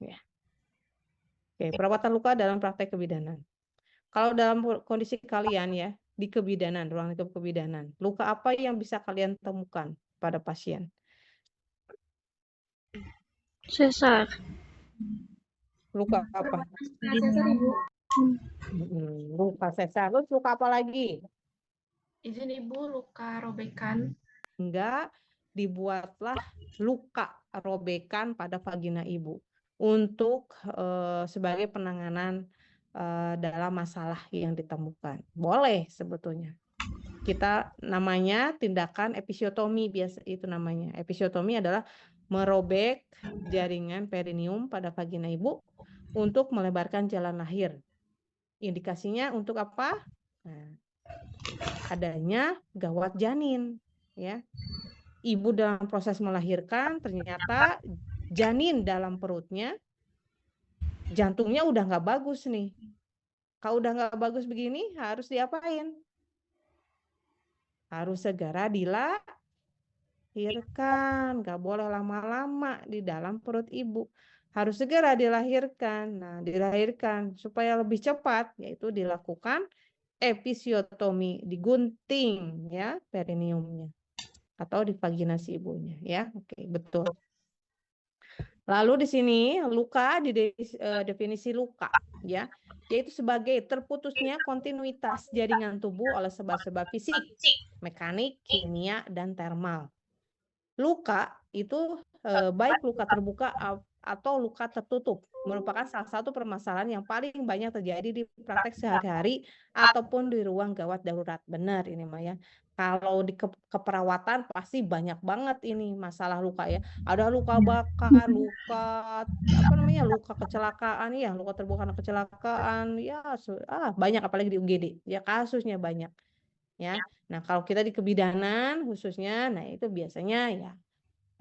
Ya. Oke, perawatan luka dalam praktek kebidanan. Kalau dalam kondisi kalian ya, di kebidanan, ruang lingkup kebidanan, luka apa yang bisa kalian temukan pada pasien? Sesar. Luka apa? Sesar, Ibu. Luka sesar. Terus luka apa lagi? Izin Ibu, luka robekan. Enggak, dibuatlah luka robekan pada vagina ibu untuk sebagai penanganan dalam masalah yang ditemukan. Boleh sebetulnya. Kita namanya tindakan episiotomi, biasa itu namanya. Episiotomi adalah merobek jaringan perineum pada vagina ibu untuk melebarkan jalan lahir. Indikasinya untuk apa? Nah, adanya gawat janin, ya. Ibu dalam proses melahirkan ternyata janin dalam perutnya, jantungnya udah nggak bagus nih. Kalau udah nggak bagus begini, harus diapain? Harus segera dilahirkan, nggak boleh lama-lama di dalam perut ibu. Harus segera dilahirkan. Nah, dilahirkan supaya lebih cepat, yaitu dilakukan episiotomi, digunting ya perineumnya atau di vaginasi ibunya ya. Oke, betul. Lalu di sini luka definisi luka ya, yaitu sebagai terputusnya kontinuitas jaringan tubuh oleh sebab-sebab fisik, mekanik, kimia, dan termal. Luka itu baik luka terbuka atau luka tertutup merupakan salah satu permasalahan yang paling banyak terjadi di praktek sehari-hari ataupun di ruang gawat darurat. Benar ini Maya. Kalau di keperawatan pasti banyak banget ini masalah luka ya. Ada luka bakar, luka apa namanya, luka kecelakaan ya, luka terbuka karena kecelakaan ya, banyak apalagi di UGD ya, kasusnya banyak ya. Nah kalau kita di kebidanan khususnya, nah itu biasanya ya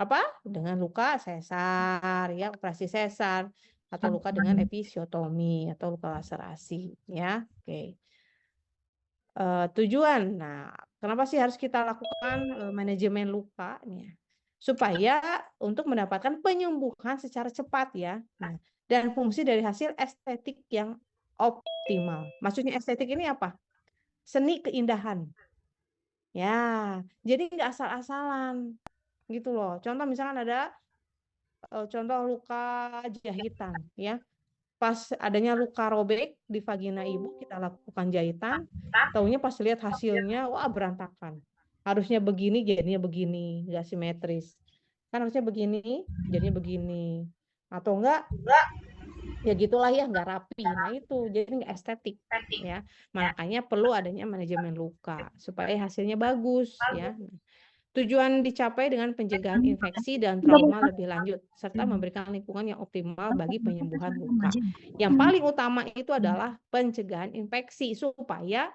apa dengan luka sesar ya, operasi sesar atau luka dengan episiotomi atau luka laserasi ya. Oke. Tujuan, nah kenapa sih harus kita lakukan manajemen luka ya? Supaya untuk mendapatkan penyembuhan secara cepat ya. Nah, dan fungsi dari hasil estetik yang optimal. Maksudnya estetik ini apa? Seni keindahan. Ya, jadi nggak asal-asalan gitu loh. Contoh misalkan ada contoh luka jahitan ya. Pas adanya luka robek di vagina ibu, kita lakukan jahitan, taunya pas lihat hasilnya, wah berantakan. Harusnya begini, jadinya begini, nggak simetris. Kan harusnya begini, jadinya begini. Atau enggak, ya gitulah ya, nggak rapi. Nah itu, jadi nggak estetik. Ya, makanya perlu adanya manajemen luka supaya hasilnya bagus ya. Tujuan dicapai dengan pencegahan infeksi dan trauma lebih lanjut, serta memberikan lingkungan yang optimal bagi penyembuhan luka. Yang paling utama itu adalah pencegahan infeksi, supaya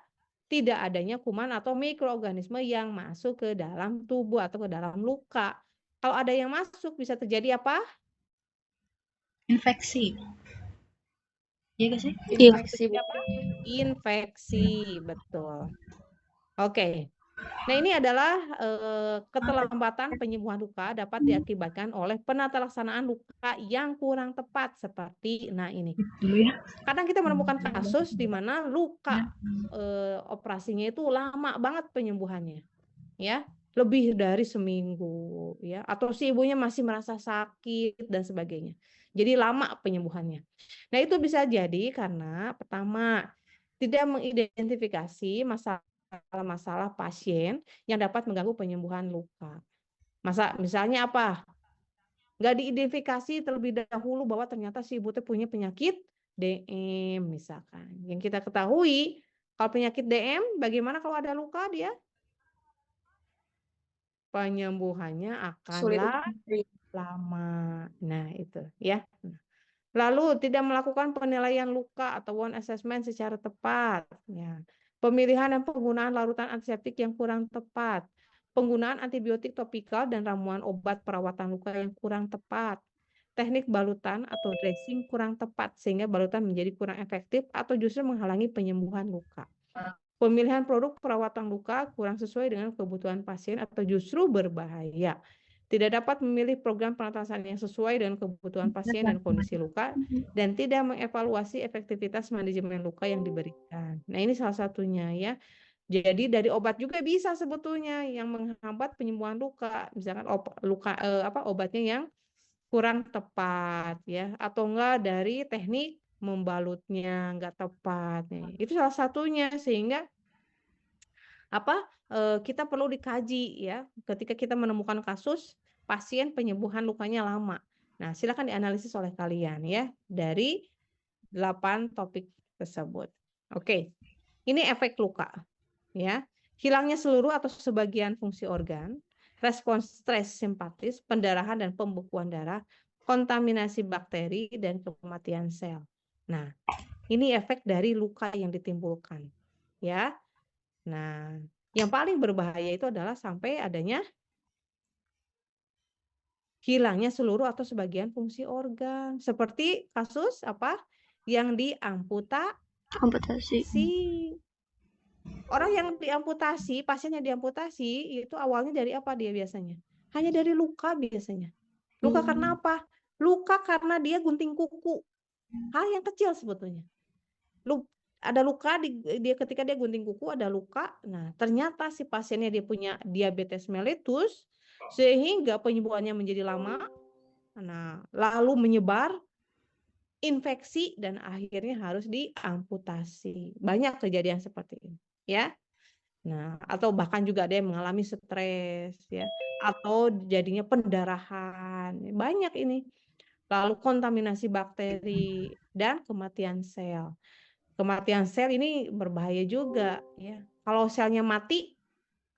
tidak adanya kuman atau mikroorganisme yang masuk ke dalam tubuh atau ke dalam luka. Kalau ada yang masuk, bisa terjadi apa? Infeksi. Iya gak sih? Infeksi apa? Infeksi, betul. Oke. Nah, ini adalah keterlambatan penyembuhan luka dapat diakibatkan oleh penata laksanaan luka yang kurang tepat seperti ini. Kadang kita menemukan kasus di mana luka operasinya itu lama banget penyembuhannya, ya, lebih dari seminggu, ya, atau si ibunya masih merasa sakit dan sebagainya. Jadi lama penyembuhannya. Nah, itu bisa jadi karena pertama tidak mengidentifikasi masalah pasien yang dapat mengganggu penyembuhan luka. Misalnya apa? Nggak diidentifikasi terlebih dahulu bahwa ternyata si ibu punya penyakit DM misalkan. Yang kita ketahui, kalau penyakit DM, bagaimana kalau ada luka dia? Penyembuhannya akanlah lama. Nah, itu ya. Lalu tidak melakukan penilaian luka atau wound assessment secara tepat. Ya. Pemilihan dan penggunaan larutan antiseptik yang kurang tepat. Penggunaan antibiotik topikal dan ramuan obat perawatan luka yang kurang tepat. Teknik balutan atau dressing kurang tepat sehingga balutan menjadi kurang efektif atau justru menghalangi penyembuhan luka. Pemilihan produk perawatan luka kurang sesuai dengan kebutuhan pasien atau justru berbahaya. tidak dapat memilih program penatasan yang sesuai dengan kebutuhan pasien dan kondisi luka, dan tidak mengevaluasi efektivitas manajemen luka yang diberikan. Nah, ini salah satunya ya. Jadi dari obat juga bisa sebetulnya yang menghambat penyembuhan luka, misalkan obatnya yang kurang tepat ya, atau enggak dari teknik membalutnya enggak tepat. Nih, itu salah satunya sehingga kita perlu dikaji ya ketika kita menemukan kasus pasien penyembuhan lukanya lama. Nah, silakan dianalisis oleh kalian ya dari 8 topik tersebut. Oke. Ini efek luka ya. Hilangnya seluruh atau sebagian fungsi organ, respons stres simpatis, pendarahan dan pembekuan darah, kontaminasi bakteri dan kematian sel. Nah, ini efek dari luka yang ditimbulkan ya. Nah, yang paling berbahaya itu adalah sampai adanya hilangnya seluruh atau sebagian fungsi organ. Seperti kasus yang Amputasi. Orang yang diamputasi, pasien yang diamputasi itu awalnya dari apa dia biasanya? Hanya dari luka biasanya. Luka karena apa? Luka karena dia gunting kuku. Hal yang kecil sebetulnya. Ada luka dia ketika dia gunting kuku ada luka. Nah, ternyata si pasiennya dia punya diabetes mellitus sehingga penyembuhannya menjadi lama. Nah, lalu menyebar infeksi dan akhirnya harus diamputasi. Banyak kejadian seperti ini, ya. Nah, atau bahkan juga ada yang mengalami stres ya, atau jadinya pendarahan. Banyak ini. Lalu kontaminasi bakteri dan kematian sel. Kematian sel ini berbahaya juga ya. Kalau selnya mati,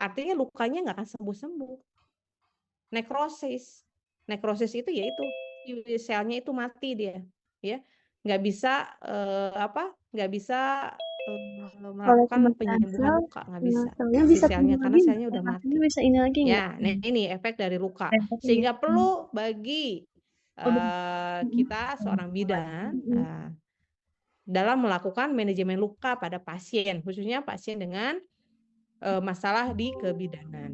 artinya lukanya nggak akan sembuh-sembuh. Nekrosis. Nekrosis itu yaitu selnya itu mati dia, ya. Nggak bisa nggak bisa melakukan penyembuhan luka, nggak bisa. Si selnya karena selnya udah mati. Bisa ini lagi Ya, nah ini efek dari luka. Sehingga perlu bagi kita seorang bidan dalam melakukan manajemen luka pada pasien, khususnya pasien dengan masalah di kebidanan.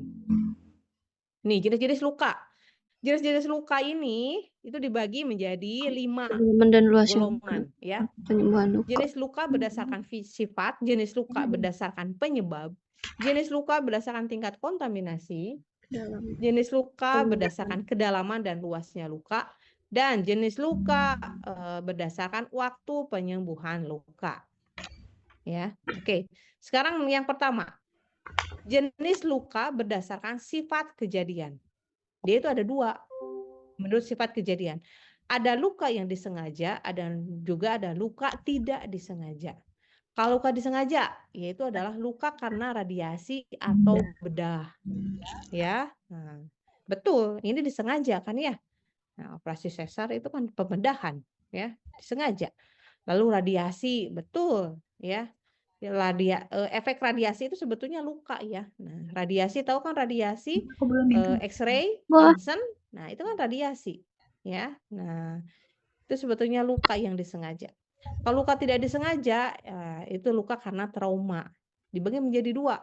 Nih, jenis-jenis luka. Jenis-jenis luka ini itu dibagi menjadi 5 golongan ya. Jenis luka berdasarkan sifat, jenis luka berdasarkan penyebab, jenis luka berdasarkan tingkat kontaminasi, jenis luka berdasarkan kedalaman dan luasnya luka, dan jenis luka berdasarkan waktu penyembuhan luka. Ya, oke. Sekarang yang pertama, jenis luka berdasarkan sifat kejadian. Dia itu ada 2 menurut sifat kejadian. Ada luka yang disengaja, juga ada luka tidak disengaja. Kalau luka disengaja, yaitu adalah luka karena radiasi atau bedah. Ya, nah, betul. Ini disengaja kan ya. Nah, operasi sesar itu kan pembedahan, ya, disengaja. Lalu radiasi, betul, ya. Efek radiasi itu sebetulnya luka ya. Nah, radiasi tahu kan radiasi X-ray, Bunsen, nah itu kan radiasi, ya. Nah, itu sebetulnya luka yang disengaja. Kalau luka tidak disengaja, itu luka karena trauma. Dibagi menjadi 2,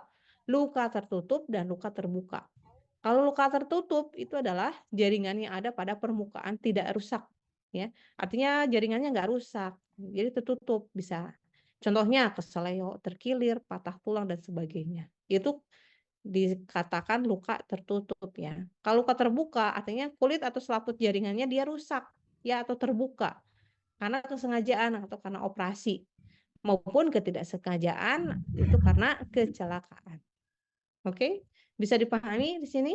luka tertutup dan luka terbuka. Kalau luka tertutup itu adalah jaringan yang ada pada permukaan tidak rusak, ya. Artinya jaringannya nggak rusak, jadi tertutup bisa. Contohnya keseleo, terkilir, patah tulang dan sebagainya. Itu dikatakan luka tertutup ya. Kalau luka terbuka artinya kulit atau selaput jaringannya dia rusak ya atau terbuka karena kesengajaan atau karena operasi maupun ketidaksengajaan itu karena kecelakaan. Oke, bisa dipahami di sini?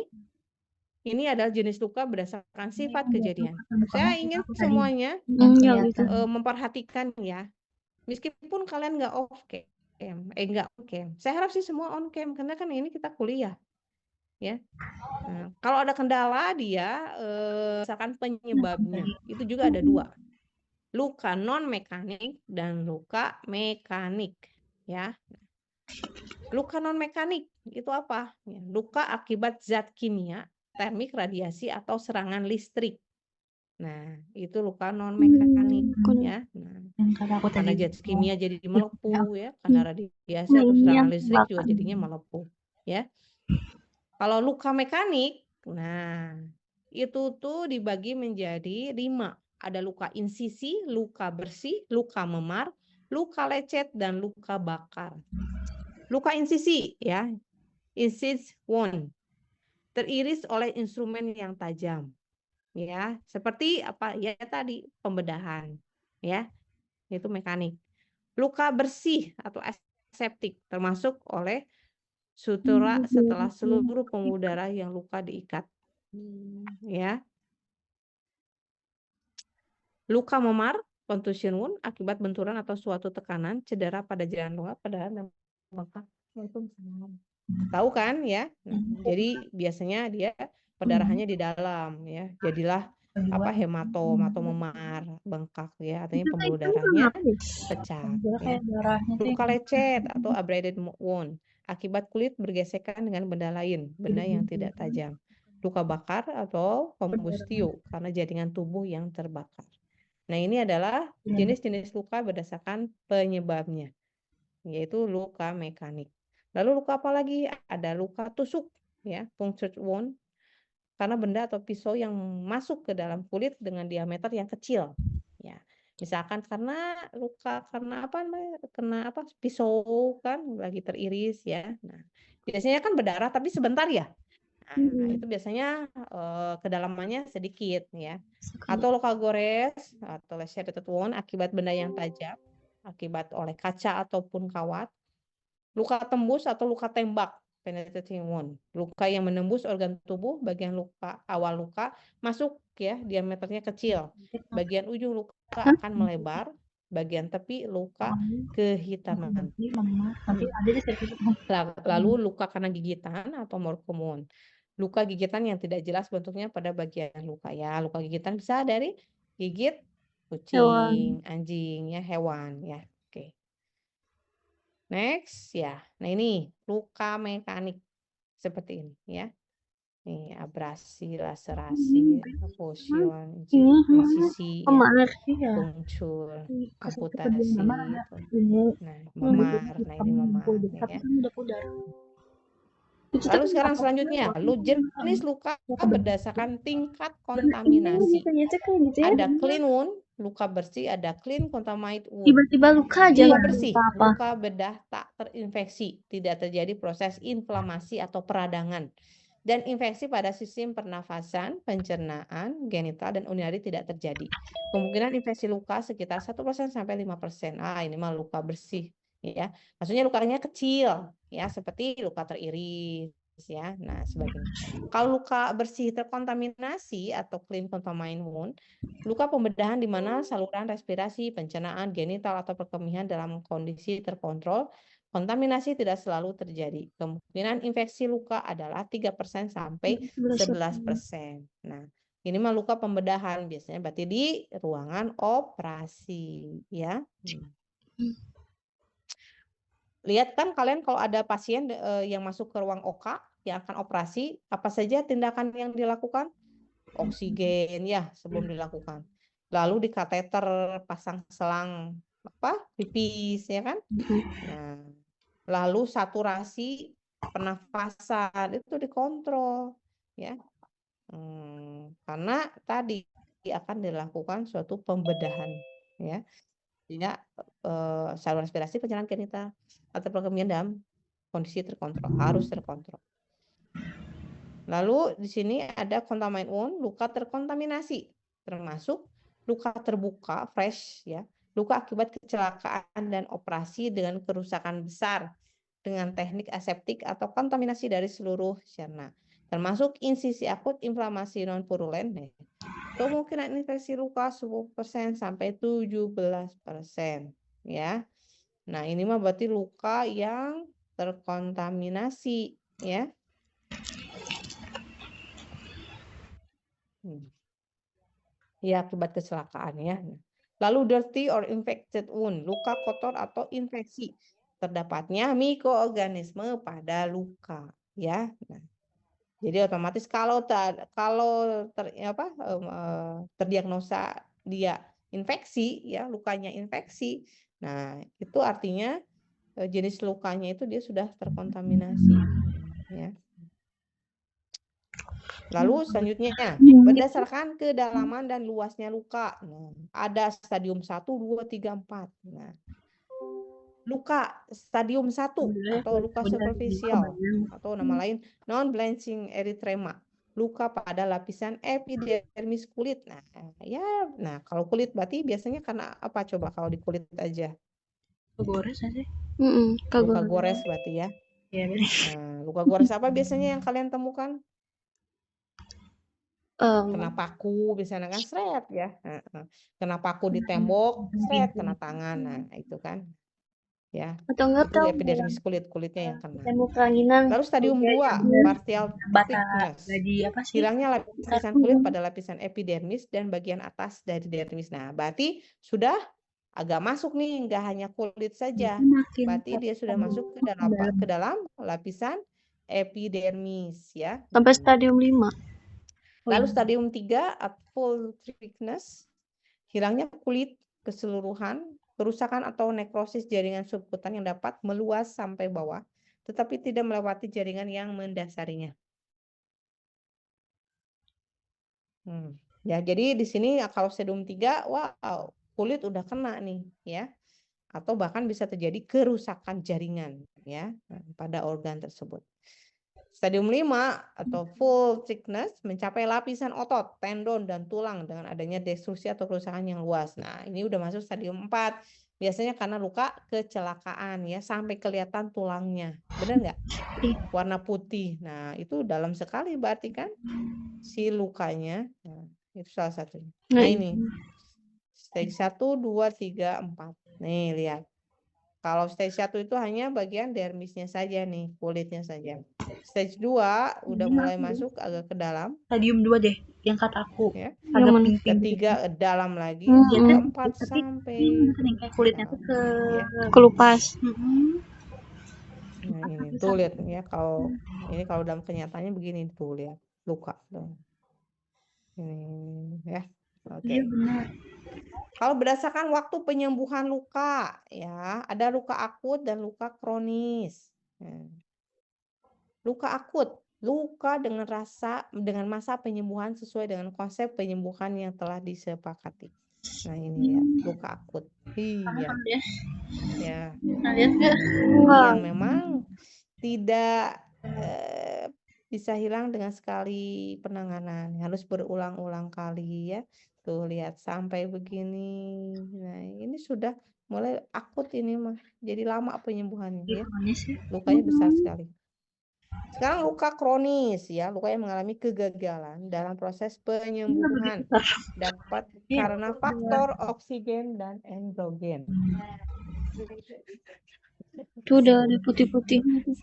Ini adalah jenis luka berdasarkan sifat kejadian. Saya ingin semuanya memperhatikan ya. Meskipun kalian nggak off cam, nggak on cam. Saya harap sih semua on cam karena kan ini kita kuliah, ya. Nah, kalau ada kendala dia, misalkan penyebabnya itu juga ada 2, luka non mekanik dan luka mekanik, ya. Luka non mekanik itu apa? Luka akibat zat kimia, termik, radiasi atau serangan listrik. Nah, itu luka non mekanik ya. Nah, karena zat kimia jadi melepuh ya, karena radiasi atau serangan listrik juga jadinya melepuh ya. Kalau luka mekanik, nah itu tuh dibagi menjadi 5. Ada luka insisi, luka bersih, luka memar, luka lecet, dan luka bakar. Luka insisi ya, incised wound, teriris oleh instrumen yang tajam. Ya, seperti apa ya tadi pembedahan ya, itu mekanik. Luka bersih atau aseptik termasuk oleh sutura setelah seluruh pembuluh darah yang luka diikat. Ya. Luka memar, contusion wound akibat benturan atau suatu tekanan, cedera pada jalan luar, padahal bengkak. Tahu kan ya? Nah, jadi biasanya dia perdarahannya di dalam ya. Jadilah apa hematom atau memar, bengkak ya, artinya pembuluh darahnya pecah ya. Luka lecet atau abraded wound akibat kulit bergesekan dengan benda lain, benda yang tidak tajam. Luka bakar atau combustio karena jaringan tubuh yang terbakar. Nah, ini adalah jenis-jenis luka berdasarkan penyebabnya, yaitu luka mekanik. Lalu luka apa lagi? Ada luka tusuk, ya, punctured wound, karena benda atau pisau yang masuk ke dalam kulit dengan diameter yang kecil. Ya, misalkan karena luka karena apa? Kena apa? Pisau kan lagi teriris ya. Nah, biasanya kan berdarah tapi sebentar ya. Nah, itu biasanya kedalamannya sedikit ya. Atau luka gores atau lacerated wound akibat benda yang tajam, akibat oleh kaca ataupun kawat. Luka tembus atau luka tembak, penetrating wound. Luka yang menembus organ tubuh, bagian luka awal luka masuk ya, diameternya kecil. Bagian ujung luka akan melebar, bagian tepi luka kehitaman. Lalu luka karena gigitan atau morcom wound. Luka gigitan yang tidak jelas bentuknya pada bagian luka ya. Luka gigitan bisa dari gigit kucing, anjing ya, hewan ya. Oke. Next ya. Nah, ini luka mekanik seperti ini ya. Nih, abrasi, laserasi, fusion, insisi, ya, punctur, amputasi gitu. Nah, memar, nah ini memar ya. Lalu sekarang selanjutnya, jenis luka berdasarkan tingkat kontaminasi. Ada clean wound, luka bersih, ada clean contaminated wound. Tiba-tiba luka aja Luka nggak bersih, apa-apa. luka bedah tak terinfeksi, tidak terjadi proses inflamasi atau peradangan. Dan infeksi pada sistem pernafasan, pencernaan, genital, dan urinari tidak terjadi. Kemungkinan infeksi luka sekitar 1% sampai 5%. Ini mah luka bersih ya. Maksudnya lukanya kecil ya, seperti luka teriris ya. Nah, sebagainya. Kalau luka bersih terkontaminasi atau clean contaminated wound, luka pembedahan di mana saluran respirasi, pencernaan, genital atau perkemihan dalam kondisi terkontrol, kontaminasi tidak selalu terjadi. Kemungkinan infeksi luka adalah 3% sampai 11%. Nah, ini mah luka pembedahan biasanya berarti di ruangan operasi ya. Lihat kan kalian kalau ada pasien yang masuk ke ruang OK yang akan operasi, apa saja tindakan yang dilakukan? Oksigen ya sebelum dilakukan. Lalu di kateter pasang selang apa? Pipis ya kan? Nah, lalu saturasi pernafasan itu dikontrol ya. Karena tadi akan dilakukan suatu pembedahan ya. Sehingga saluran respirasi, pencernaan genital atau perkemihan dalam kondisi terkontrol, harus terkontrol. Lalu di sini ada contaminated wound, luka terkontaminasi, termasuk luka terbuka fresh ya, luka akibat kecelakaan dan operasi dengan kerusakan besar dengan teknik aseptik atau kontaminasi dari seluruh cerna, termasuk insisi akut, inflamasi non purulen. Kemungkinan infeksi luka 10% sampai 17% ya. Nah, ini mah berarti luka yang terkontaminasi ya. Ya, akibat kecelakaan ya. Lalu dirty or infected wound, luka kotor atau infeksi. Terdapatnya mikroorganisme pada luka ya. Nah, jadi otomatis kalau terdiagnosa dia infeksi ya, lukanya infeksi. Nah, itu artinya jenis lukanya itu dia sudah terkontaminasi ya. Lalu selanjutnya, berdasarkan kedalaman dan luasnya luka. Nah, ada stadium 1, 2, 3, 4. Nah, luka stadium 1 atau luka superficial atau nama lain non-blanching erythema. Luka pada lapisan epidermis kulit. Nah, kalau kulit berarti biasanya karena apa coba kalau di kulit aja? Kegores aja. Luka gores berarti ya. Ya, benar. Nah, luka gores apa biasanya yang kalian temukan? Kena paku misalnya kan seret ya. Kena paku di tembok, seret kena tangan. Nah, itu kan. Ya. Atau enggak Itu tahu epidermis kulitnya yang kena. tembok ranginan. Lalu stadium 2, partial thickness. Hilangnya lapisan kulit pada lapisan epidermis dan bagian atas dari dermis. Nah, berarti sudah agak masuk nih, nggak hanya kulit saja. Berarti dia sudah masuk ke dalam lapisan epidermis ya. Sampai stadium 5. Lalu stadium 3, full thickness, hilangnya kulit keseluruhan, kerusakan atau nekrosis jaringan subkutan yang dapat meluas sampai bawah, tetapi tidak melewati jaringan yang mendasarinya. Ya, jadi di sini kalau stadium 3, wow, kulit udah kena nih, ya. Atau bahkan bisa terjadi kerusakan jaringan, ya, pada organ tersebut. Stadium 5 atau full thickness mencapai lapisan otot, tendon, dan tulang dengan adanya destruksi atau kerusakan yang luas. Nah, ini udah masuk stadium 4. Biasanya karena luka kecelakaan ya, sampai kelihatan tulangnya. Benar nggak? Warna putih. Nah, itu dalam sekali berarti kan si lukanya. Nah, itu salah satunya. Nah, ini. Stage 1, 2, 3, 4. Nih, lihat. Kalau stage 1 itu hanya bagian dermisnya saja nih, kulitnya saja. Stage 2 udah mulai masuk agak ke dalam. Stadium 2 deh, yang kata aku. Ya. Agak pink-pink. Ketiga dalam lagi, keempat sampai kayak kulitnya tuh kelupas. Nah, ini tuh lihat ya, kalau dalam kenyataannya begini tuh lihat luka tuh. Ini ya. Oke. Iya benar. Kalau berdasarkan waktu penyembuhan luka, ya, ada luka akut dan luka kronis. Luka akut, luka dengan masa penyembuhan sesuai dengan konsep penyembuhan yang telah disepakati. Nah, ini ya, luka akut. Iya. Ya. Lihat nggak? Yang memang tidak bisa hilang dengan sekali penanganan. Harus berulang-ulang kali ya. Tuh lihat sampai begini. Nah, ini sudah mulai akut ini mah. Jadi lama penyembuhannya ya. Lukanya besar sekali. Sekarang luka kronis ya, luka yang mengalami kegagalan dalam proses penyembuhan dapat karena faktor oksigen dan endogen. Tuh udah ada putih-putihnya tuh.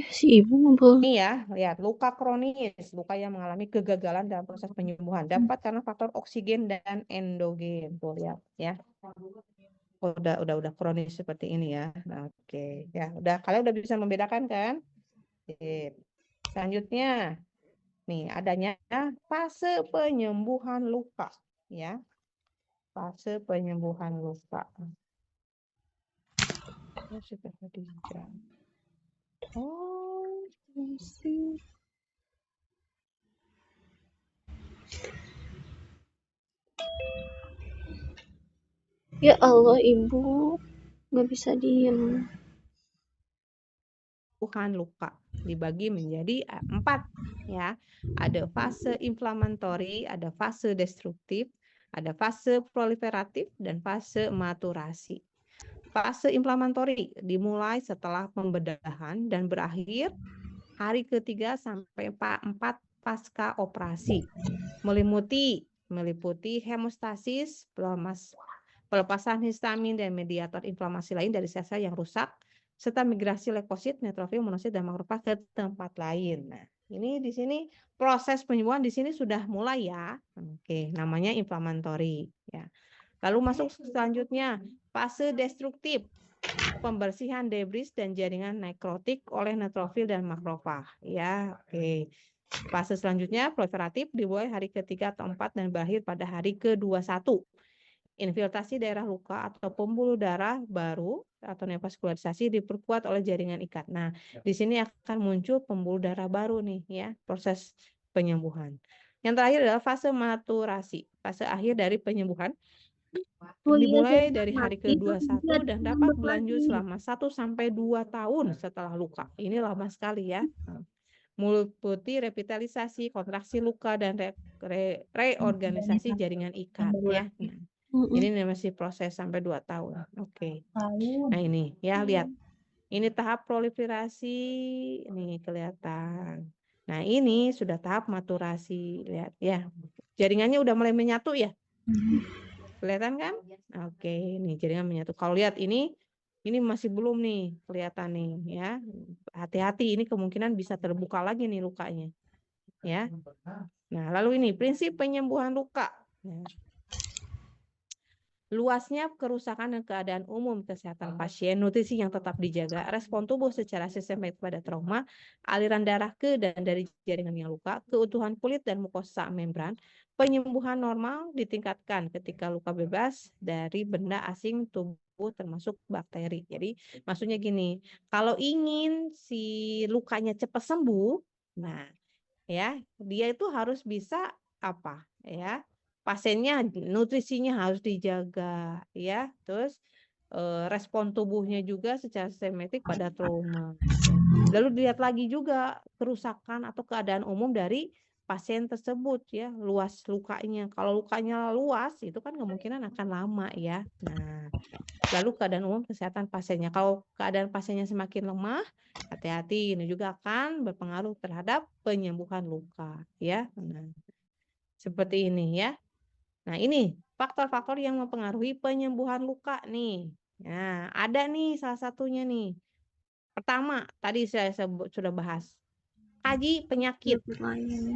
Si ibu ngobrol. Ini ya, lihat luka kronis, luka yang mengalami kegagalan dalam proses penyembuhan dapat karena faktor oksigen dan endogen. Tuh lihat ya. Udah kronis seperti ini ya. Nah, oke. Ya, kalian udah bisa membedakan kan? Selanjutnya nih adanya fase penyembuhan luka ya. Fase penyembuhan luka. Oh, sih. Ya Allah, ibu nggak bisa diem. Penyembuhan luka dibagi menjadi 4 ya. Ada fase inflamatori, ada fase destruktif, ada fase proliferatif, dan fase maturasi. Fase inflamatori dimulai setelah pembedahan dan berakhir hari ke-3 sampai 4 pasca operasi. Meliputi hemostasis, pelepasan histamin dan mediator inflamasi lain dari sel-sel yang rusak, serta migrasi leukosit, neutrofil, monosit, dan makrofag ke tempat lain. Nah, ini di sini proses penyembuhan di sini sudah mulai ya. Oke, namanya inflamatori ya. Lalu masuk selanjutnya fase destruktif, pembersihan debris dan jaringan nekrotik oleh neutrofil dan makrofag ya. Oke. Fase selanjutnya proliferatif dimulai hari ke-3 atau 4 dan berakhir pada hari ke-21. Infiltrasi daerah luka atau pembuluh darah baru atau neovaskularisasi diperkuat oleh jaringan ikat. Nah, di sini akan muncul pembuluh darah baru nih ya, proses penyembuhan. Yang terakhir adalah fase maturasi, fase akhir dari penyembuhan. Oh iya, Dimulai jaringan dari hari mati terus ke-21 nanti ada dan dapat nyambung berlanjut lagi. selama 1 sampai 2 tahun setelah luka. Ini lama sekali ya. Meliputi revitalisasi, kontraksi luka, dan reorganisasi jaringan ikat ya. Nah, ini masih proses sampai 2 tahun. Oke. Nah ini ya, lihat. Ini tahap proliferasi, ini kelihatan. Nah ini sudah tahap maturasi, lihat ya. Jaringannya udah mulai menyatu ya. Kelihatan kan? Oke, nih jaringan menyatu. Kalau lihat ini masih belum nih kelihatan nih ya. Hati-hati, ini kemungkinan bisa terbuka lagi nih lukanya. Ya. Nah, lalu ini prinsip penyembuhan luka. Ya. Luasnya kerusakan dan keadaan umum kesehatan pasien, nutrisi yang tetap dijaga, respon tubuh secara sistematik pada trauma, aliran darah ke dan dari jaringan yang luka, keutuhan kulit dan mukosa membran, penyembuhan normal ditingkatkan ketika luka bebas dari benda asing tubuh termasuk bakteri. Jadi maksudnya gini, kalau ingin si lukanya cepat sembuh, nah ya dia itu harus bisa apa ya, pasiennya nutrisinya harus dijaga ya, terus respon tubuhnya juga secara sistematik pada trauma ya. Lalu dilihat lagi juga kerusakan atau keadaan umum dari pasien tersebut ya, luas lukanya. Kalau lukanya luas itu kan kemungkinan akan lama ya. Nah, lalu keadaan umum kesehatan pasiennya. Kalau keadaan pasiennya semakin lemah, hati-hati, ini juga akan berpengaruh terhadap penyembuhan luka ya. Nah, seperti ini ya. Nah, ini faktor-faktor yang mempengaruhi penyembuhan luka nih. Nah, ada nih salah satunya nih. Pertama, tadi saya sudah bahas. Kaji penyakit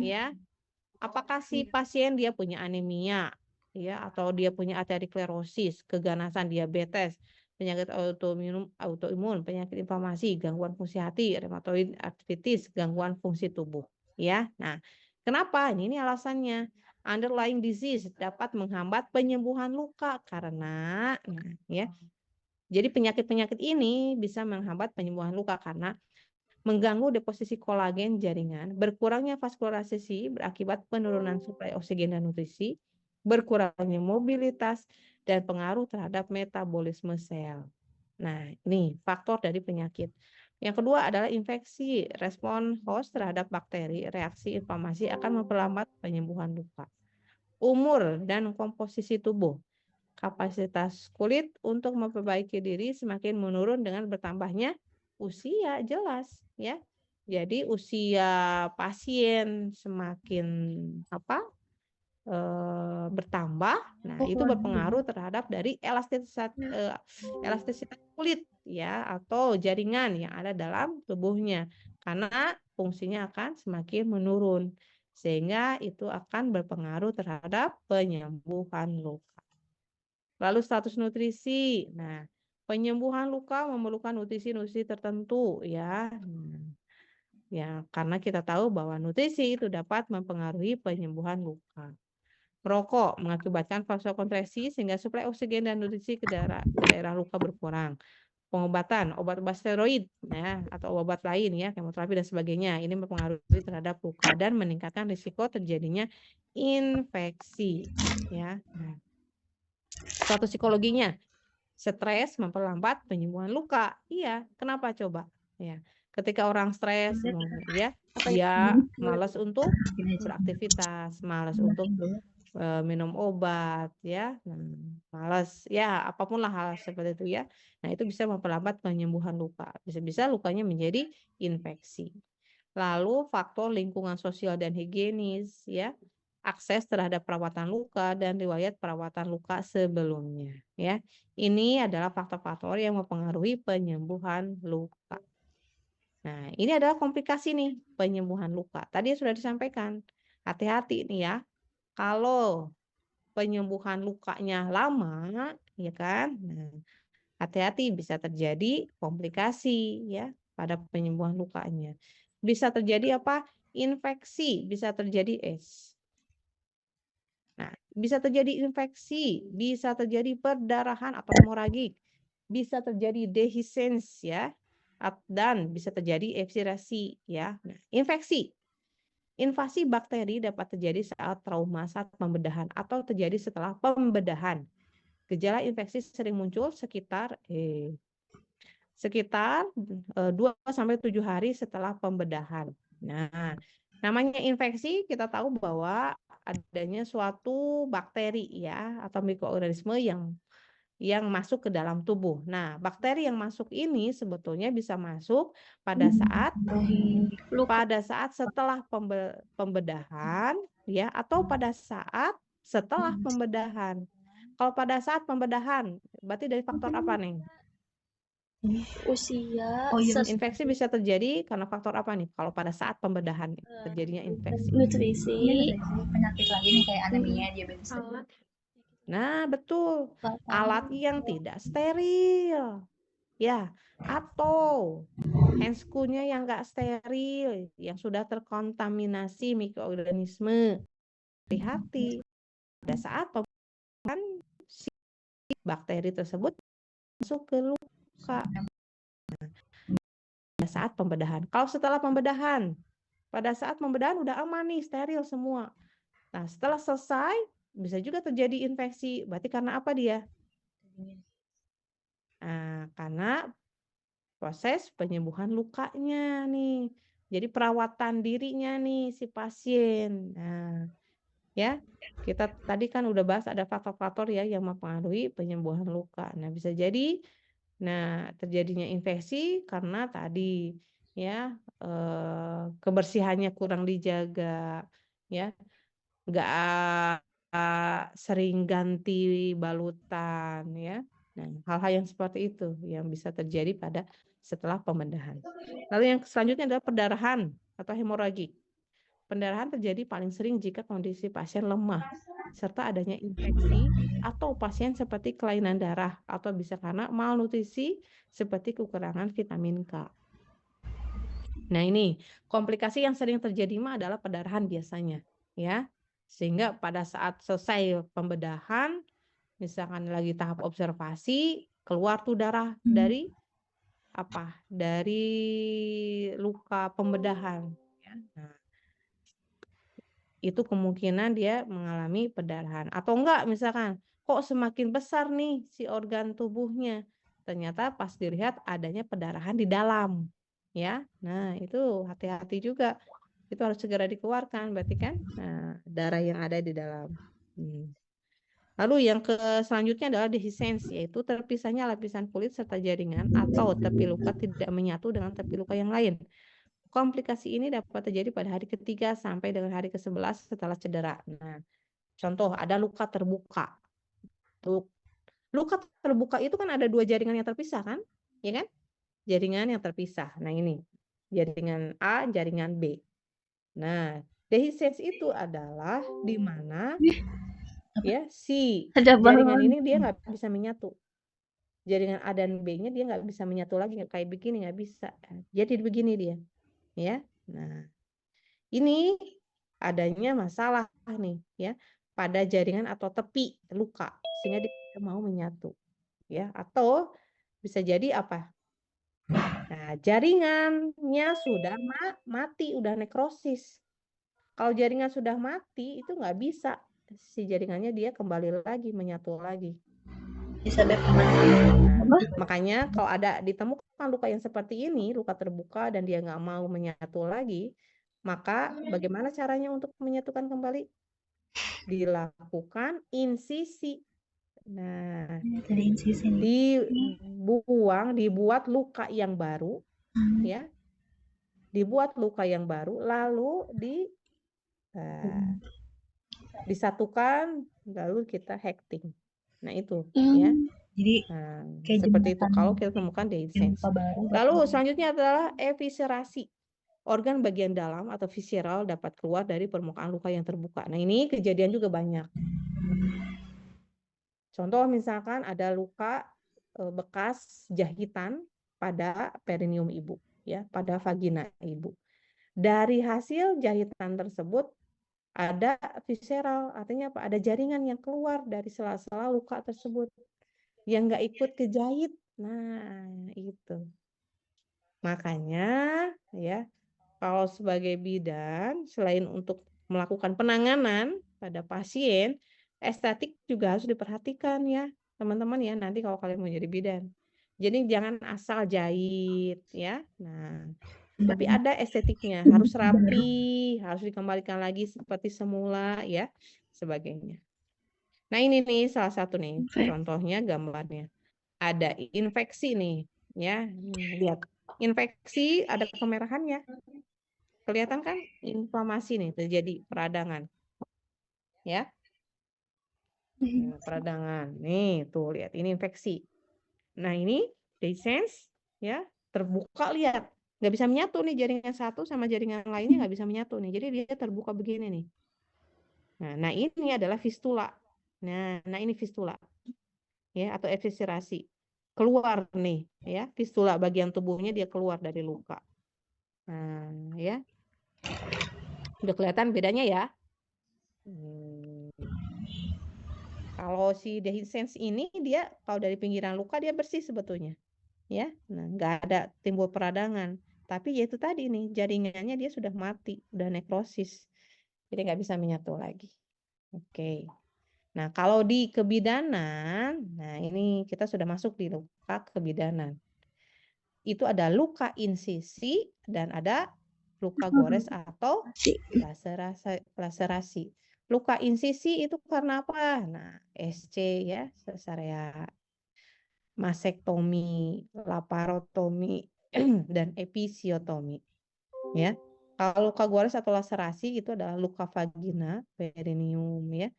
ya. Apakah si pasien dia punya anemia ya, atau dia punya arteriosklerosis, keganasan, diabetes, penyakit autoimun, penyakit inflamasi, gangguan fungsi hati, rheumatoid arthritis, gangguan fungsi tubuh ya. Nah, kenapa? Ini alasannya. Underlying disease dapat menghambat penyembuhan luka karena ya. Jadi penyakit-penyakit ini bisa menghambat penyembuhan luka karena mengganggu deposisi kolagen jaringan, berkurangnya vaskularisasi berakibat penurunan suplai oksigen dan nutrisi, berkurangnya mobilitas, dan pengaruh terhadap metabolisme sel. Nah, ini faktor dari penyakit. Yang kedua adalah infeksi. Respon host terhadap bakteri, reaksi inflamasi akan memperlambat penyembuhan luka. Umur dan komposisi tubuh. Kapasitas kulit untuk memperbaiki diri semakin menurun dengan bertambahnya usia, jelas ya. Jadi usia pasien semakin bertambah, nah itu berpengaruh terhadap dari elastisitas kulit ya, atau jaringan yang ada dalam tubuhnya, karena fungsinya akan semakin menurun, sehingga itu akan berpengaruh terhadap penyembuhan luka. Lalu status nutrisi. Nah, penyembuhan luka memerlukan nutrisi-nutrisi tertentu ya. Ya, karena kita tahu bahwa nutrisi itu dapat mempengaruhi penyembuhan luka. Merokok mengakibatkan vasokonstriksi sehingga suplai oksigen dan nutrisi ke daerah luka berkurang. Pengobatan, obat-obat steroid ya, atau obat lain ya, kemoterapi dan sebagainya, ini mempengaruhi terhadap luka dan meningkatkan risiko terjadinya infeksi ya. Nah, suatu psikologinya, stres memperlambat penyembuhan luka. Iya, kenapa coba? Ya, ketika orang stres, ya, dia malas untuk beraktivitas, malas untuk minum obat, ya, malas, ya, apapun lah hal seperti itu ya. Nah, itu bisa memperlambat penyembuhan luka. Bisa-bisa lukanya menjadi infeksi. Lalu faktor lingkungan sosial dan higienis, ya, akses terhadap perawatan luka dan riwayat perawatan luka sebelumnya, ya. Ini adalah faktor-faktor yang mempengaruhi penyembuhan luka. Nah, ini adalah komplikasi nih penyembuhan luka. Tadi sudah disampaikan, hati-hati nih ya. Kalau penyembuhan lukanya lama, ya kan? Nah, hati-hati bisa terjadi komplikasi ya pada penyembuhan lukanya. Bisa terjadi apa? Infeksi, bisa terjadi Nah, bisa terjadi infeksi, bisa terjadi perdarahan atau hemoragik, bisa terjadi dehiscence ya, dan bisa terjadi eviscerasi ya. Nah, infeksi. Invasi bakteri dapat terjadi saat trauma saat pembedahan atau terjadi setelah pembedahan. Gejala infeksi sering muncul sekitar 2-7 hari setelah pembedahan. Nah, namanya infeksi kita tahu bahwa adanya suatu bakteri ya atau mikroorganisme yang masuk ke dalam tubuh. Nah, bakteri yang masuk ini sebetulnya bisa masuk pada saat setelah pembedahan ya atau pada saat setelah pembedahan. Kalau pada saat pembedahan, berarti dari faktor apa nih? Usia, Infeksi bisa terjadi karena faktor apa nih? Kalau pada saat pembedahan terjadinya infeksi. nutrisi, penyakit lagi nih kayak anemia, diabetes. Alat. Nah, betul. Alat yang tidak steril. Ya, atau handscoon-nya yang nggak steril, yang sudah terkontaminasi mikroorganisme. Hati-hati. Pada saat pembedahan, si bakteri tersebut masuk ke luka. Pada saat pembedahan. Kalau setelah pembedahan, pada saat pembedahan udah aman nih, steril semua. Nah, setelah selesai, bisa juga terjadi infeksi. Berarti karena apa dia? Nah, karena proses penyembuhan lukanya nih. Jadi perawatan dirinya nih si pasien. Nah, ya, kita tadi kan udah bahas ada faktor-faktor ya yang mempengaruhi penyembuhan luka. Nah, bisa jadi terjadinya infeksi karena tadi ya kebersihannya kurang dijaga ya. Nggak sering ganti balutan ya. Nah, hal-hal yang seperti itu yang bisa terjadi pada setelah pembedahan. Lalu yang selanjutnya adalah perdarahan atau hemoragik. Pendarahan terjadi paling sering jika kondisi pasien lemah serta adanya infeksi atau pasien seperti kelainan darah atau bisa karena malnutrisi seperti kekurangan vitamin K. Nah, ini komplikasi yang sering terjadi adalah perdarahan biasanya ya. Sehingga pada saat selesai pembedahan, misalkan lagi tahap observasi, keluar tuh darah dari luka pembedahan. Nah, itu kemungkinan dia mengalami perdarahan. Atau enggak, misalkan, kok semakin besar nih si organ tubuhnya. Ternyata pas dilihat adanya perdarahan di dalam. Ya, nah itu hati-hati juga. Itu harus segera dikeluarkan, berarti kan darah yang ada di dalam. Lalu yang selanjutnya adalah dehiscence, yaitu terpisahnya lapisan kulit serta jaringan atau tepi luka tidak menyatu dengan tepi luka yang lain. Komplikasi ini dapat terjadi pada hari ketiga sampai dengan hari ke-11 setelah cedera. Nah, contoh ada luka terbuka. Luka terbuka itu kan ada 2 jaringan yang terpisah kan? Ya kan? Jaringan yang terpisah. Nah, ini jaringan A, jaringan B. Nah, dehiscence itu adalah di mana ya si jaringan ini dia nggak bisa menyatu. Jaringan A dan B-nya dia nggak bisa menyatu lagi, kayak begini nggak bisa. Jadi begini dia. Ya. Nah, ini adanya masalah nih ya pada jaringan atau tepi luka sehingga dia tidak mau menyatu ya, atau bisa jadi apa? Nah, jaringannya sudah mati, udah nekrosis. Kalau jaringan sudah mati itu nggak bisa si jaringannya dia kembali lagi menyatu lagi. Makanya kalau ada ditemukan luka yang seperti ini, luka terbuka dan dia nggak mau menyatu lagi, maka bagaimana caranya untuk menyatukan kembali? Dilakukan insisi. Nah, dibuat luka yang baru, ya, dibuat luka yang baru, lalu disatukan, lalu kita hekting. Nah itu, ya. Jadi seperti itu kalau kita temukan dehiscence. Lalu selanjutnya adalah eviscerasi. Organ bagian dalam atau visceral dapat keluar dari permukaan luka yang terbuka. Nah, ini kejadian juga banyak. Contoh misalkan ada luka bekas jahitan pada perineum ibu, ya, pada vagina ibu. Dari hasil jahitan tersebut ada visceral, artinya apa? Ada jaringan yang keluar dari sela-sela luka tersebut yang nggak ikut kejahit Nah, itu. Makanya ya, kalau sebagai bidan selain untuk melakukan penanganan pada pasien, estetik juga harus diperhatikan ya, teman-teman ya, nanti kalau kalian mau jadi bidan. Jadi jangan asal jahit ya. Nah, tapi ada estetiknya, harus rapi, harus dikembalikan lagi seperti semula ya, sebagainya. Nah, ini nih salah satu nih contohnya gambarnya. Ada infeksi nih ya. Lihat. Infeksi ada kemerahannya. Kelihatan kan inflamasi nih terjadi peradangan. Ya. Nah, peradangan. Nih, tuh lihat ini infeksi. Nah, ini dehiscence ya, terbuka lihat. Nggak bisa menyatu nih jaringan satu sama jaringan lainnya nggak bisa menyatu nih. Jadi dia terbuka begini nih. Nah, ini adalah fistula. Nah, ini fistula ya atau eviscerasi. Keluar nih ya, fistula bagian tubuhnya dia keluar dari luka. Nah, ya. Udah kelihatan bedanya ya. Kalau si dehiscence ini dia kalau dari pinggiran luka dia bersih sebetulnya. Ya. Nah, nggak ada timbul peradangan. Tapi ya itu tadi nih, jaringannya dia sudah mati, udah nekrosis. Jadi nggak bisa menyatu lagi. Oke. Nah, kalau di kebidanan, nah ini kita sudah masuk di luka kebidanan. Itu ada luka insisi dan ada luka gores atau laserasi. Luka insisi itu karena apa? Nah, SC ya, sesarea, masektomi, laparotomi, dan episiotomi. Ya. Kalau luka gores atau laserasi itu adalah luka vagina, perineum ya,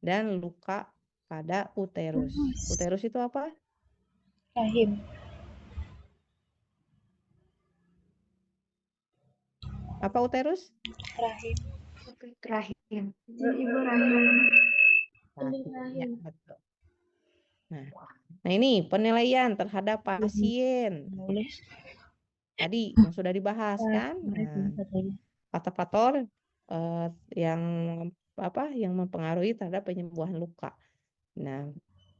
dan luka pada uterus. Uterus itu apa? Rahim. Apa uterus? Rahim. Rahim. Ibu rahim. Ya, betul. Nah, ini penilaian terhadap pasien. Tadi yang sudah dibahas kan? Nah, faktor-faktor yang mempengaruhi terhadap penyembuhan luka. Nah,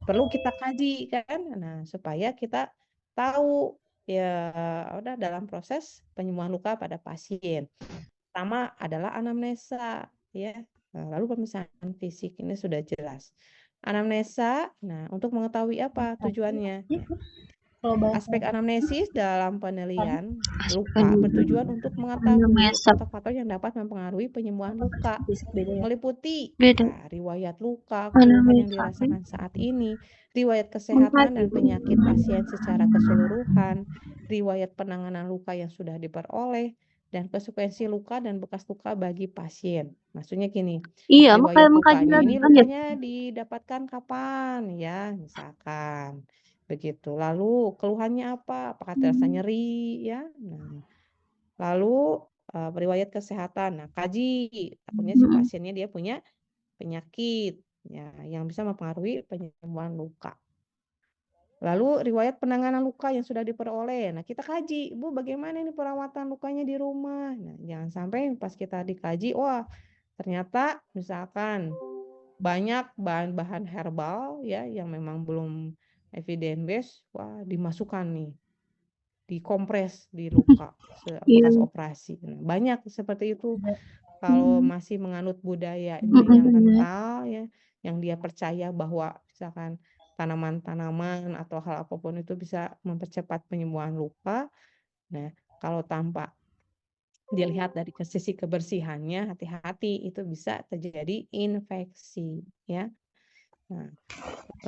perlu kita kaji kan? Nah, supaya kita tahu ya udah dalam proses penyembuhan luka pada pasien. Pertama adalah anamnesa ya. Nah, lalu pemeriksaan fisik ini sudah jelas. Anamnesa, nah untuk mengetahui apa tujuannya? Aspek anamnesis dalam penilaian luka bertujuan untuk mengetahui faktor-faktor yang dapat mempengaruhi penyembuhan luka, meliputi riwayat luka, keluhan yang dirasakan saat ini, riwayat kesehatan dan penyakit pasien secara keseluruhan, riwayat penanganan luka yang sudah diperoleh, dan konsekuensi luka dan bekas luka bagi pasien. Maksudnya gini, Iya, riwayat makanya lukanya lagi ini kan ya. lukanya didapatkan kapan ya, misalkan. Begitu. Lalu keluhannya apa? Apakah terasa nyeri ya? Nah, lalu riwayat kesehatan. Nah, kaji takutnya si pasiennya dia punya penyakit ya yang bisa mempengaruhi penyembuhan luka. Lalu riwayat penanganan luka yang sudah diperoleh. Nah, kita kaji, Bu, bagaimana ini perawatan lukanya di rumah? Nah, jangan sampai pas kita dikaji, wah, ternyata misalkan banyak bahan-bahan herbal ya yang memang belum evidence based, wah, dimasukkan nih, dikompres di luka bekas operasi. Nah, banyak seperti itu. Kalau masih menganut budaya yang kental ya, yang dia percaya bahwa misalkan tanaman-tanaman atau hal apapun itu bisa mempercepat penyembuhan luka. Nah, kalau tanpa dilihat dari sisi kebersihannya, hati-hati itu bisa terjadi infeksi ya. Nah,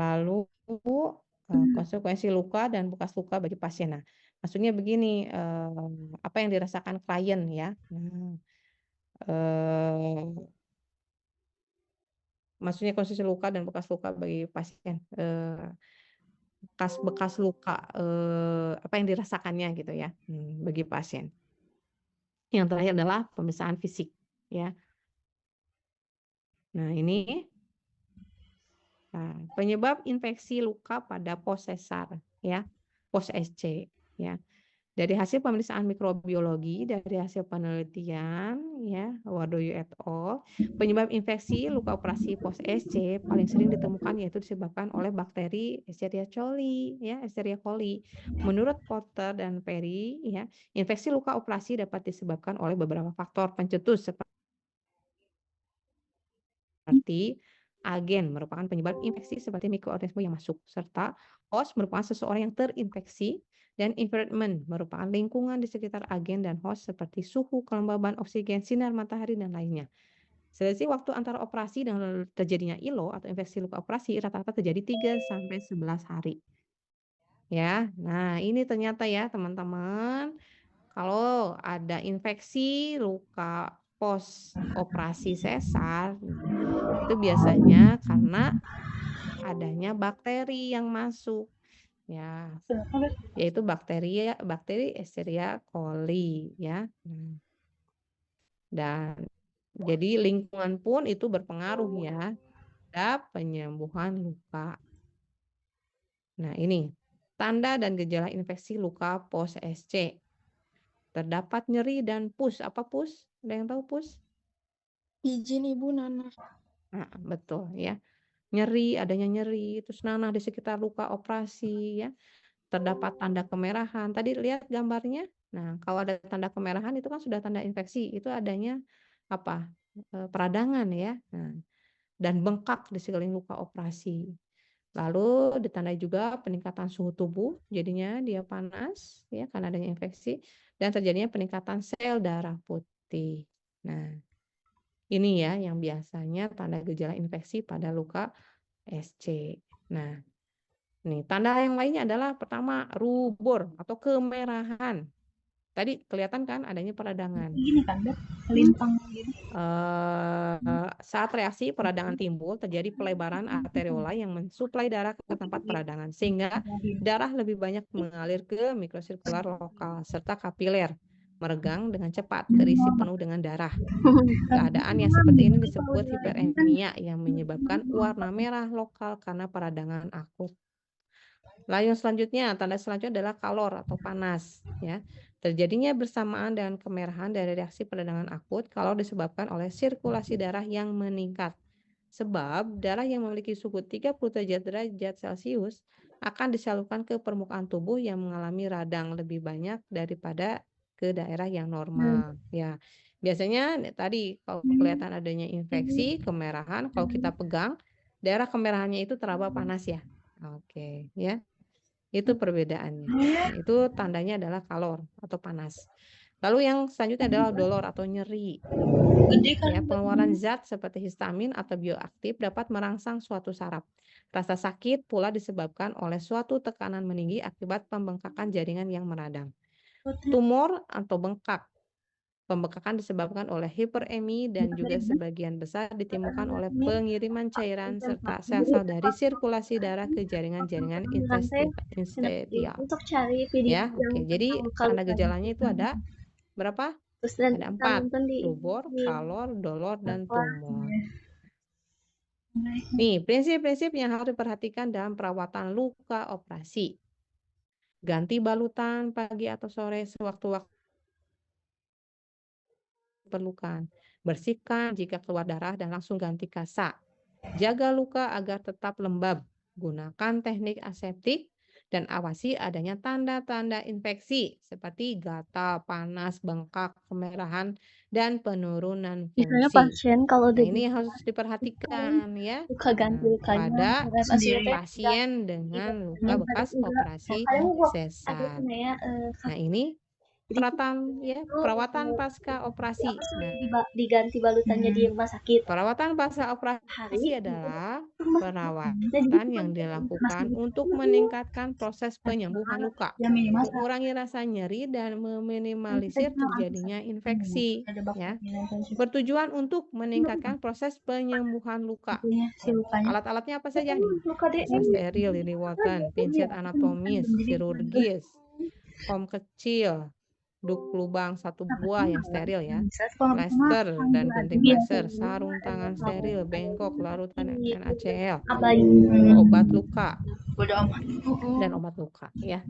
lalu konsekuensi luka dan bekas luka bagi pasien. Nah, maksudnya begini, apa yang dirasakan klien ya. Nah, maksudnya konsekuensi luka dan bekas luka bagi pasien. Bekas luka apa yang dirasakannya gitu ya bagi pasien. Yang terakhir adalah pemeriksaan fisik ya. Nah, ini penyebab infeksi luka pada post sesar ya, post SC ya. Dari hasil pemeriksaan mikrobiologi, dari hasil penelitian, ya, Wardoyo et al., penyebab infeksi luka operasi pos SC paling sering ditemukan yaitu disebabkan oleh bakteri Escherichia coli, ya, Escherichia coli. Menurut Potter dan Perry, ya, infeksi luka operasi dapat disebabkan oleh beberapa faktor pencetus seperti agen merupakan penyebab infeksi seperti mikroorganisme yang masuk, serta host merupakan seseorang yang terinfeksi, dan environment merupakan lingkungan di sekitar agen dan host seperti suhu, kelembaban, oksigen, sinar matahari, dan lainnya. Selisih waktu antara operasi dan terjadinya ILO atau infeksi luka operasi rata-rata terjadi 3-11 hari. Ya, nah ini ternyata ya teman-teman, kalau ada infeksi luka pos operasi sesar, itu biasanya karena adanya bakteri yang masuk, ya, yaitu bakteri Escherichia coli, ya. Dan jadi lingkungan pun itu berpengaruh ya terhadap penyembuhan luka. Nah, ini tanda dan gejala infeksi luka pos SC. Terdapat nyeri dan pus. Apa pus? Ada yang tahu pus? Izin Ibu nanah. Nah, betul ya. Nyeri, adanya nyeri, terus nanah di sekitar luka operasi ya. Terdapat tanda kemerahan. Tadi lihat gambarnya. Nah, kalau ada tanda kemerahan itu kan sudah tanda infeksi. Itu adanya apa? Peradangan ya. Nah, dan bengkak di sekeliling luka operasi. Lalu ditandai juga peningkatan suhu tubuh, jadinya dia panas ya karena adanya infeksi, dan terjadinya peningkatan sel darah putih. Nah, ini ya yang biasanya tanda gejala infeksi pada luka SC. Nah, nih tanda yang lainnya adalah pertama rubor atau kemerahan. Tadi kelihatan kan adanya peradangan. Gini kan, Dok? Melintang gini. Saat reaksi peradangan timbul, terjadi pelebaran areola yang mensuplai darah ke tempat peradangan, sehingga darah lebih banyak mengalir ke mikrosirkular lokal, serta kapiler, meregang dengan cepat, terisi penuh dengan darah. Keadaan yang seperti ini disebut hiperemia yang menyebabkan warna merah lokal karena peradangan akut. Lalu selanjutnya, tanda selanjutnya adalah kalor atau panas. Ya. Terjadinya bersamaan dengan kemerahan dari reaksi peradangan akut kalau disebabkan oleh sirkulasi darah yang meningkat. Sebab darah yang memiliki suhu 30 derajat Celcius akan disalurkan ke permukaan tubuh yang mengalami radang lebih banyak daripada ke daerah yang normal. Ya, biasanya tadi kalau kelihatan adanya infeksi, kemerahan, kalau kita pegang, daerah kemerahannya itu teraba panas ya. Oke, ya. Itu perbedaannya. Nah, itu tandanya adalah kalor atau panas. Lalu yang selanjutnya adalah dolor atau nyeri. Ya, pengeluaran zat seperti histamin atau bioaktif dapat merangsang suatu saraf. Rasa sakit pula disebabkan oleh suatu tekanan meninggi akibat pembengkakan jaringan yang meradang. Tumor atau bengkak. Pembengkakan disebabkan oleh hiperemi dan juga sebagian besar ditimbulkan oleh pengiriman cairan serta sel-sel dari sirkulasi darah ke jaringan-jaringan interstitial. Untuk cari video Ya, oke. Jadi tanda gejalanya itu ada berapa? Ada 4. Rubor, kalor, dolor, dan tumor. Nih, prinsip-prinsip yang harus diperhatikan dalam perawatan luka operasi. Ganti balutan pagi atau sore sewaktu-waktu diperlukan. Bersihkan jika keluar darah dan langsung ganti kasa. Jaga luka agar tetap lembab. Gunakan teknik aseptik dan awasi adanya tanda-tanda infeksi seperti gatal, panas, bengkak, kemerahan, dan penurunan Biasanya fungsi. pasien kalau Nah, udah ini harus diperhatikan ya luka ganti lukanya pada sendiri pasien dengan luka bekas operasi sesar. Nah, ini perawatan pasca operasi. Nah, diganti balutannya di rumah sakit. perawatan pasca operasi adalah perawatan yang dilakukan untuk meningkatkan proses penyembuhan luka, mengurangi rasa nyeri dan meminimalisir terjadinya infeksi. Ya, bertujuan untuk meningkatkan proses penyembuhan luka. Alat-alatnya apa saja nih? Bisa steril, lini Walton, pinset anatomis, kirurgis, kom kecil, duk lubang 1 buah yang steril ya, plester dan gunting plester, sarung tangan steril, bengkok, larutan NaCl, obat luka, dan obat luka ya.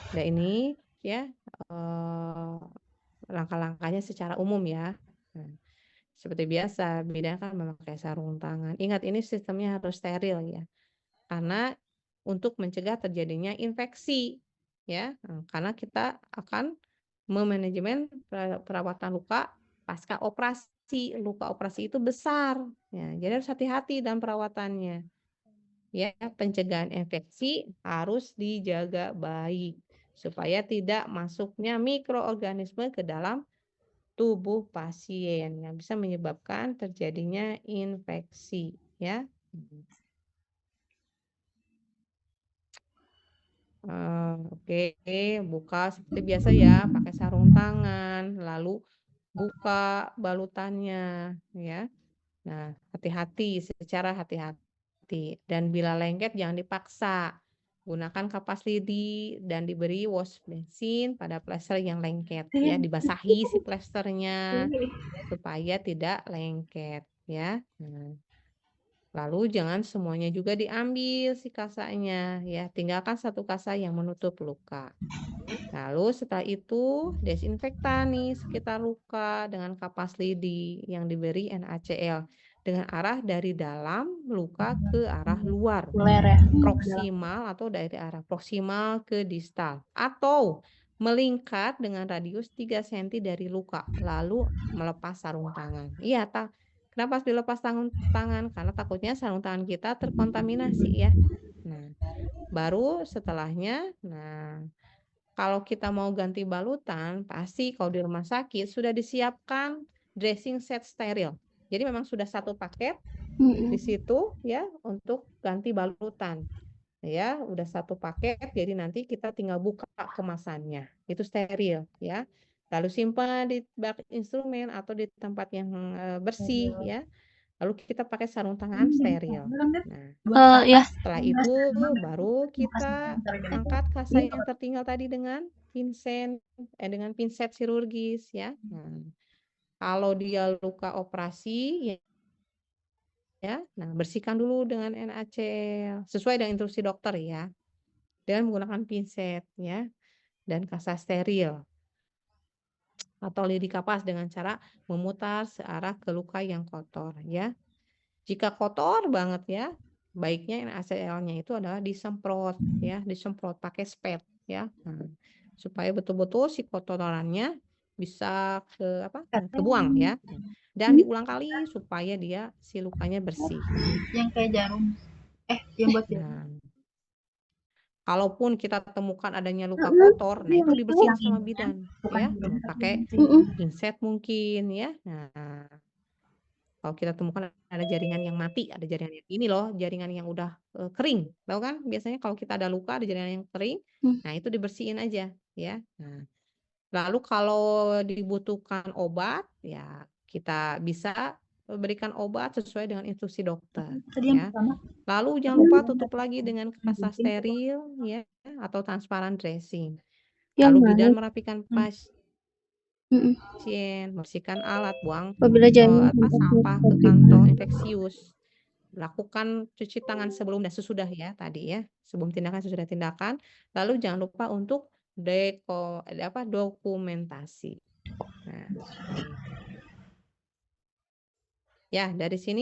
Ada ini ya langkah-langkahnya secara umum ya. Nah, seperti biasa, bedakan memakai sarung tangan. Ingat ini sistemnya harus steril ya, karena untuk mencegah terjadinya infeksi ya. Karena kita akan memanajemen perawatan luka pasca operasi. Luka operasi itu besar ya, jadi harus hati-hati dalam perawatannya. Ya, pencegahan infeksi harus dijaga baik supaya tidak masuknya mikroorganisme ke dalam tubuh pasien yang bisa menyebabkan terjadinya infeksi ya. Oke, buka seperti biasa ya, pakai sarung tangan, lalu buka balutannya ya. Nah, hati-hati, secara hati-hati. Dan bila lengket jangan dipaksa. Gunakan kapas lidi dan diberi wash bensin pada plester yang lengket ya, dibasahi si plesternya supaya tidak lengket ya. Nah, lalu jangan semuanya juga diambil si kasanya ya, tinggalkan satu kasa yang menutup luka. Lalu setelah itu desinfektan nih sekitar luka dengan kapas lidi yang diberi NaCl dengan arah dari dalam luka ke arah luar, proksimal atau dari arah proksimal ke distal, atau melingkar dengan radius 3 cm dari luka, lalu melepas sarung tangan. Iya, kenapa harus dilepas tangan? Karena takutnya sarung tangan kita terkontaminasi ya. Nah, baru setelahnya, kalau kita mau ganti balutan, pasti kalau di rumah sakit sudah disiapkan dressing set steril. Jadi memang sudah satu paket di situ ya untuk ganti balutan. Ya, udah satu paket, jadi nanti kita tinggal buka kemasannya. Itu steril ya. Lalu simpan di bak instrumen atau di tempat yang bersih ya. Lalu kita pakai sarung tangan steril. Nah, setelah itu baru kita angkat kasa yang tertinggal tadi dengan pinset chirurgis ya. Nah, kalau dia luka operasi ya, nah bersihkan dulu dengan NaCl sesuai dengan instruksi dokter ya, dengan menggunakan pinset ya dan kasa steril atau lidi kapas dengan cara memutar searah ke luka yang kotor ya. Jika kotor banget ya, baiknya NaCl-nya itu adalah disemprot ya, disemprot pakai spet ya. Nah, supaya betul-betul si kotorannya bisa kebuang ya. Dan diulang kali supaya dia si lukanya bersih. Yang kayak jarum. Yang buat jarum. Nah, kalaupun kita temukan adanya luka kotor, nah itu dibersihin sama bidan ya, pakai pinset mungkin ya. Nah, kalau kita temukan ada jaringan yang mati, ada jaringan yang ini loh, jaringan yang udah kering, tahu kan? Biasanya kalau kita ada luka, ada jaringan yang kering, nah itu dibersihin aja ya. Nah, lalu kalau dibutuhkan obat, ya kita bisa berikan obat sesuai dengan instruksi dokter ya. Lalu jangan lupa tutup lagi dengan kasa steril ya atau transparan dressing. Lalu bidan merapikan pasien, bersihkan alat, buang sampah ke kantong infeksius. Lakukan cuci tangan sebelum dan sesudah ya tadi ya, sebelum tindakan sesudah tindakan. Lalu jangan lupa untuk dokumentasi. Nah, ya dari sini